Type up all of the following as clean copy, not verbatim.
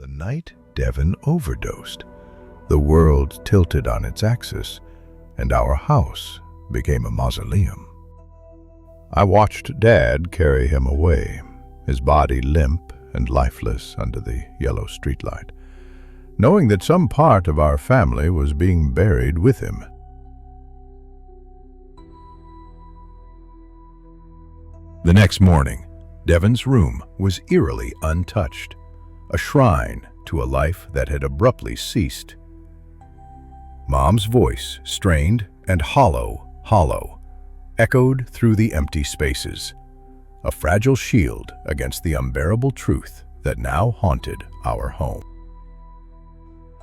The night Devin overdosed, the world tilted on its axis, and our house became a mausoleum. I watched Dad carry him away, his body limp and lifeless under the yellow streetlight, knowing that some part of our family was being buried with him. The next morning, Devin's room was eerily untouched, a shrine to a life that had abruptly ceased. Mom's voice, strained and hollow, echoed through the empty spaces, a fragile shield against the unbearable truth that now haunted our home.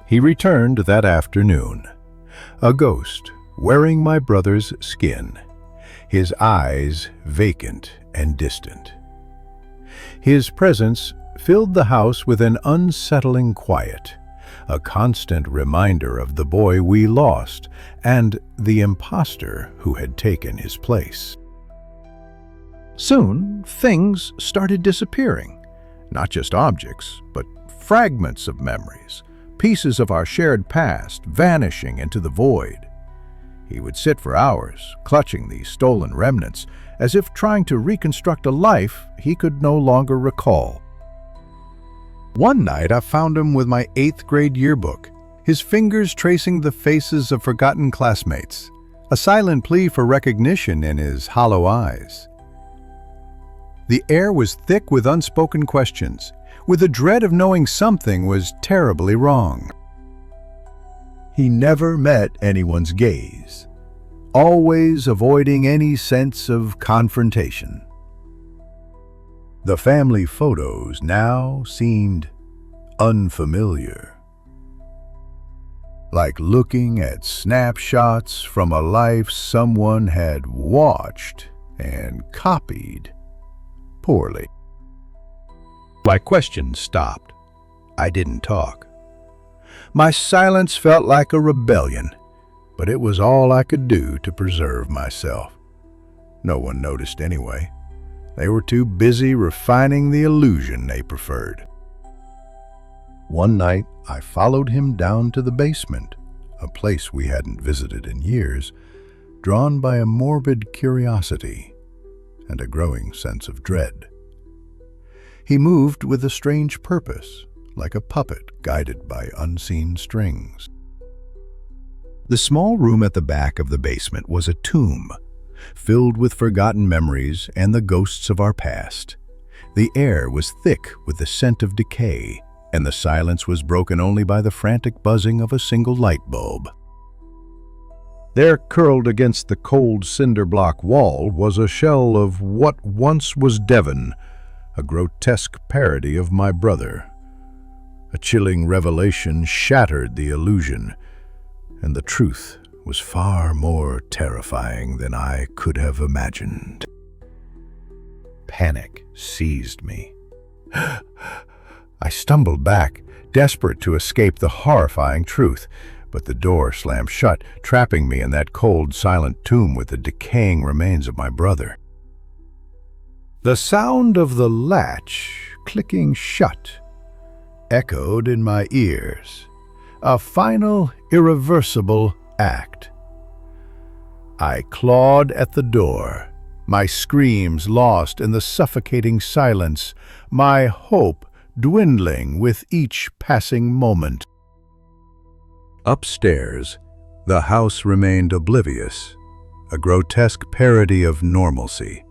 He returned that afternoon, a ghost wearing my brother's skin, his eyes vacant and distant. His presence filled the house with an unsettling quiet, a constant reminder of the boy we lost and the imposter who had taken his place. Soon, things started disappearing, not just objects, but fragments of memories, pieces of our shared past vanishing into the void. He would sit for hours, clutching these stolen remnants, as if trying to reconstruct a life he could no longer recall. One night I found him with my 8th grade yearbook, his fingers tracing the faces of forgotten classmates, a silent plea for recognition in his hollow eyes. The air was thick with unspoken questions, with the dread of knowing something was terribly wrong. He never met anyone's gaze, always avoiding any sense of confrontation. The family photos now seemed unfamiliar, like looking at snapshots from a life someone had watched and copied poorly. My questions stopped. I didn't talk. My silence felt like a rebellion, but it was all I could do to preserve myself. No one noticed anyway. They were too busy refining the illusion they preferred. One night, I followed him down to the basement, a place we hadn't visited in years, drawn by a morbid curiosity and a growing sense of dread. He moved with a strange purpose, like a puppet guided by unseen strings. The small room at the back of the basement was a tomb, filled with forgotten memories and the ghosts of our past. The air was thick with the scent of decay, and the silence was broken only by the frantic buzzing of a single light bulb. There, curled against the cold cinder block wall, was a shell of what once was Devin, a grotesque parody of my brother. A chilling revelation shattered the illusion, and the truth was far more terrifying than I could have imagined. Panic seized me. I stumbled back, desperate to escape the horrifying truth, but the door slammed shut, trapping me in that cold, silent tomb with the decaying remains of my brother. The sound of the latch clicking shut echoed in my ears, a final, irreversible act. I clawed at the door, my screams lost in the suffocating silence, my hope dwindling with each passing moment. Upstairs, the house remained oblivious, a grotesque parody of normalcy.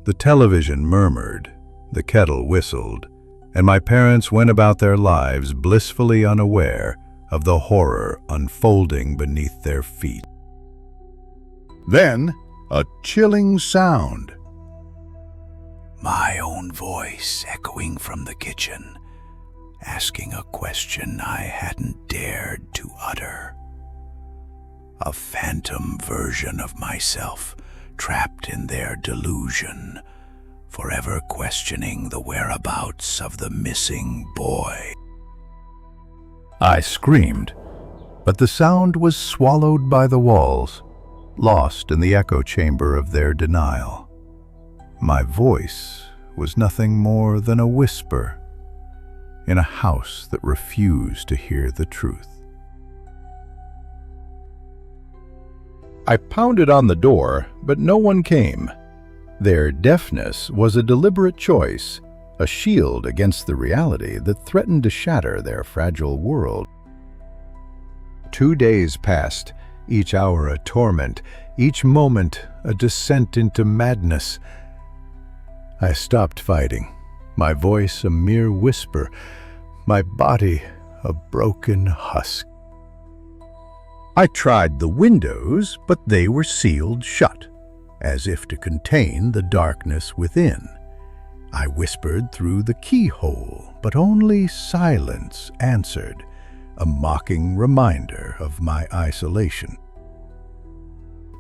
The television murmured, the kettle whistled, and my parents went about their lives blissfully unaware of the horror unfolding beneath their feet. Then, a chilling sound. My own voice echoing from the kitchen, asking a question I hadn't dared to utter. A phantom version of myself trapped in their delusion, forever questioning the whereabouts of the missing boy. I screamed, but the sound was swallowed by the walls, lost in the echo chamber of their denial. My voice was nothing more than a whisper, in a house that refused to hear the truth. I pounded on the door, but no one came. Their deafness was a deliberate choice, a shield against the reality that threatened to shatter their fragile world. 2 days passed, each hour a torment, each moment a descent into madness. I stopped fighting, my voice a mere whisper, my body a broken husk. I tried the windows, but they were sealed shut, as if to contain the darkness within. I whispered through the keyhole, but only silence answered, a mocking reminder of my isolation.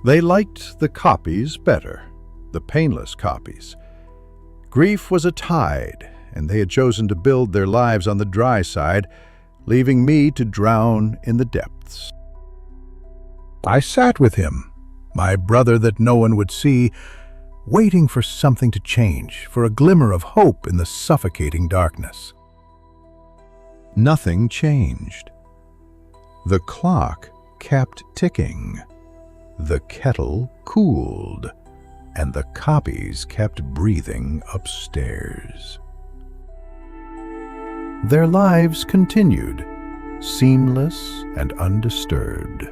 They liked the copies better, the painless copies. Grief was a tide, and they had chosen to build their lives on the dry side, leaving me to drown in the depths. I sat with him, my brother that no one would see, waiting for something to change, for a glimmer of hope in the suffocating darkness. Nothing changed. The clock kept ticking. The kettle cooled, and the copies kept breathing upstairs. Their lives continued, seamless and undisturbed,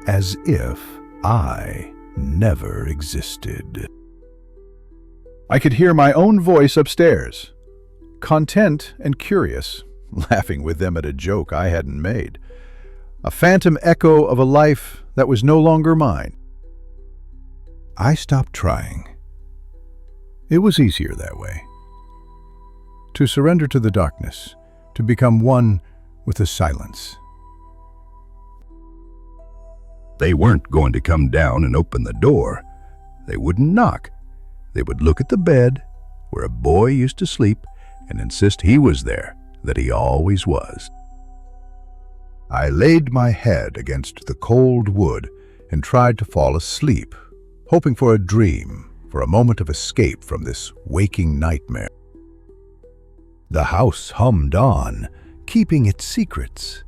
as if I never existed. I could hear my own voice upstairs, content and curious, laughing with them at a joke I hadn't made, a phantom echo of a life that was no longer mine. I stopped trying. It was easier that way. To surrender to the darkness, to become one with the silence. They weren't going to come down and open the door. They wouldn't knock. They would look at the bed where a boy used to sleep and insist he was there, that he always was. I laid my head against the cold wood and tried to fall asleep, hoping for a dream, for a moment of escape from this waking nightmare. The house hummed on, keeping its secrets.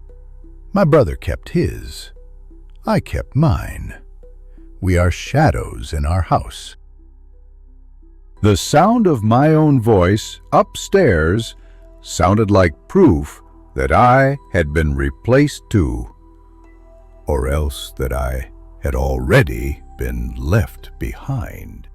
My brother kept his. I kept mine. We are shadows in our house. The sound of my own voice upstairs sounded like proof that I had been replaced too, or else that I had already been left behind.